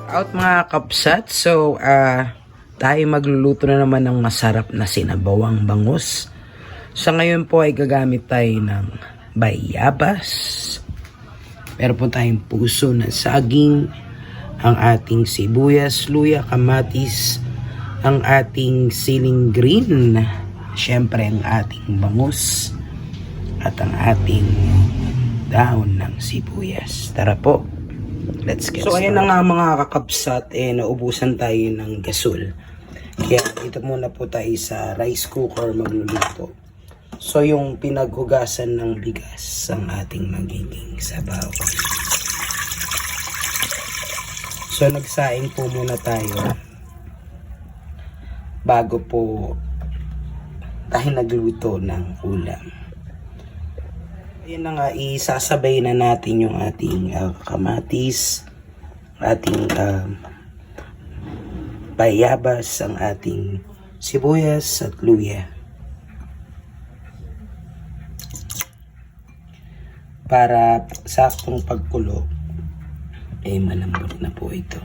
Out mga kapsat. So, tayo magluluto na naman ng masarap na sinabawang bangus. Sa ngayon po ay gagamit tayo ng bayabas. Meron po tayong puso ng saging, ang ating sibuyas, luya, kamatis, ang ating siling green, syempre ang ating bangus, at ang ating dahon ng sibuyas. Tara po, let's get started. So ayan na nga mga kakapsat, naubusan tayo ng gasol. Kaya dito muna po tayo sa rice cooker magluluto. So yung pinaghugasan ng bigas ang ating magiging sabaw. So nagsaing po muna tayo bago po tayo nagluto ng ulam. Ayan na nga, isasabay na natin yung ating kamatis, ating bayabas, ang ating sibuyas at luya. Para saktong pagkulo, ay malambot na po ito.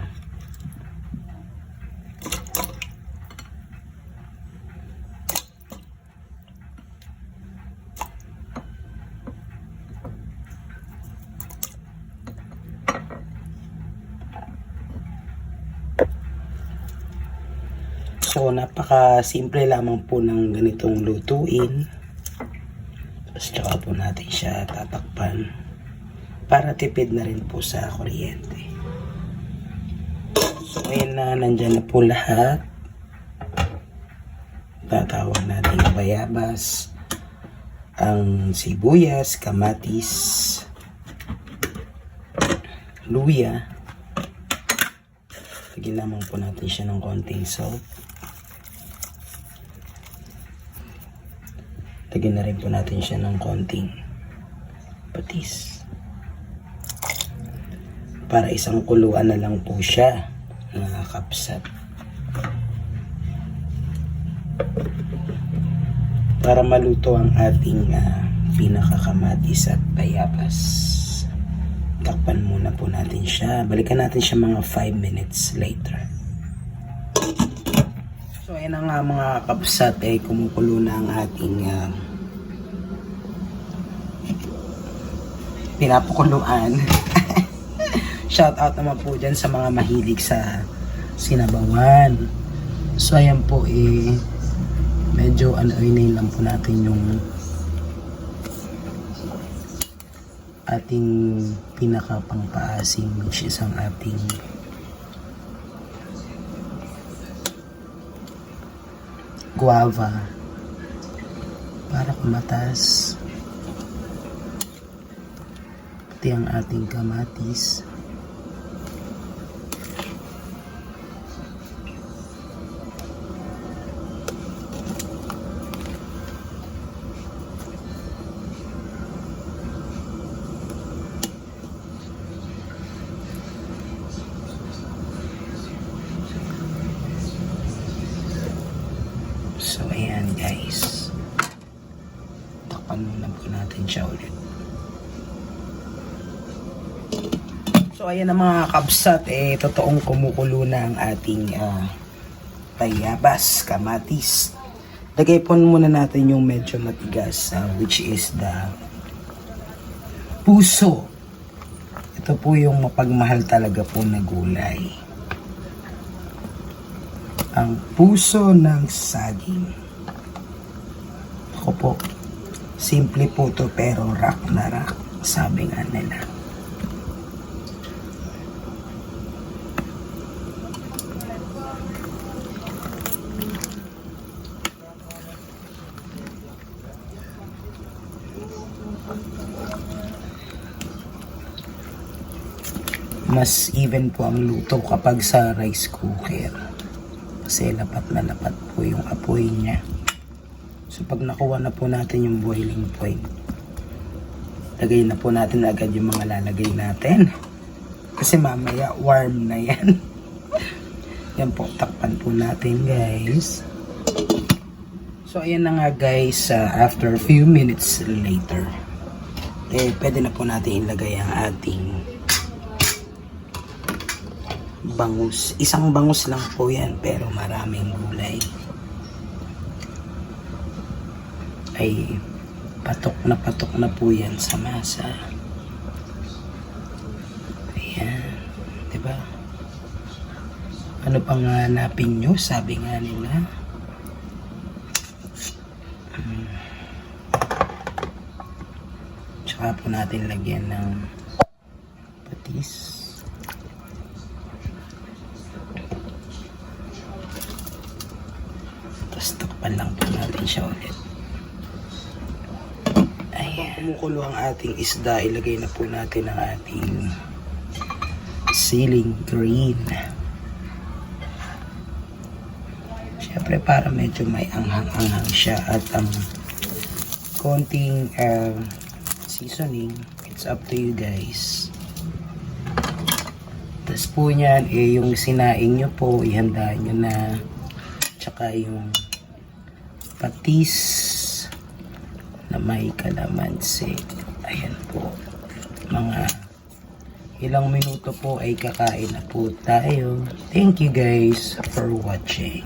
So, napaka-simple lamang po ng ganitong lutuin. Tapos, tsaka po natin siya tatakpan para tipid na rin po sa kuryente. So, ngayon na nandyan na po lahat. Tatawag natin ang bayabas, ang sibuyas, kamatis, luya. Lagyan naman po natin siya ng konting salt. Lagyan na rin po natin siya ng konting patis. Para isang kuluan na lang po siya, mga kapsat. Para maluto ang ating pinakakamatis at bayabas. Takpan muna po natin siya. Balikan natin siya mga 5 minutes later. So ayan na nga mga kapsat, kumukulo na ang ating pinapakuluan. Shout out naman po dyan sa mga mahilig sa sinabawan. So ayan po, medyo inayin lang po natin yung ating pinakapangpaasim, which is ang ating guava para kumatas, pati ang ating kamatis. So ayan guys, takpan muna po natin siya ulit. So ayan na mga kabsat, totoong kumukulo na ang ating bayabas, kamatis. Lagay po muna natin yung medyo matigas, which is the puso. Ito po yung mapagmahal talaga po na gulay. Ang puso ng saging. Ako po, simple po to pero rock na rock, sabi nga nila. Mas even po ang luto kapag sa rice cooker. Kasi lapat na lapat po yung apoy niya. So pag nakuha na po natin yung boiling point, lagay na po natin agad yung mga lalagay natin. Kasi mamaya warm na yan. Yan po, takpan po natin guys. So ayan na nga guys, after a few minutes later, pwede na po natin ilagay ang ating bangus. Isang bangus lang po yan, pero maraming gulay. Ay, patok na po yan sa masa. Ayan, diba? Ano pang hanapin nyo? Sabi nga nila. Tsaka po natin lagyan ng patis. Tapos takpan lang po natin siya ulit. Ayan. Kumukulo ang ating isda, ilagay na po natin ang ating ceiling green. Siyempre para medyo may anghang-anghang siya at ang konting seasoning, it's up to you guys. Tapos po niyan, yung sinaing nyo po, ihanda nyo na. Tsaka yung patis na may kalamansi. Ayan po. Mga ilang minuto po ay kakain na po tayo. Thank you guys for watching.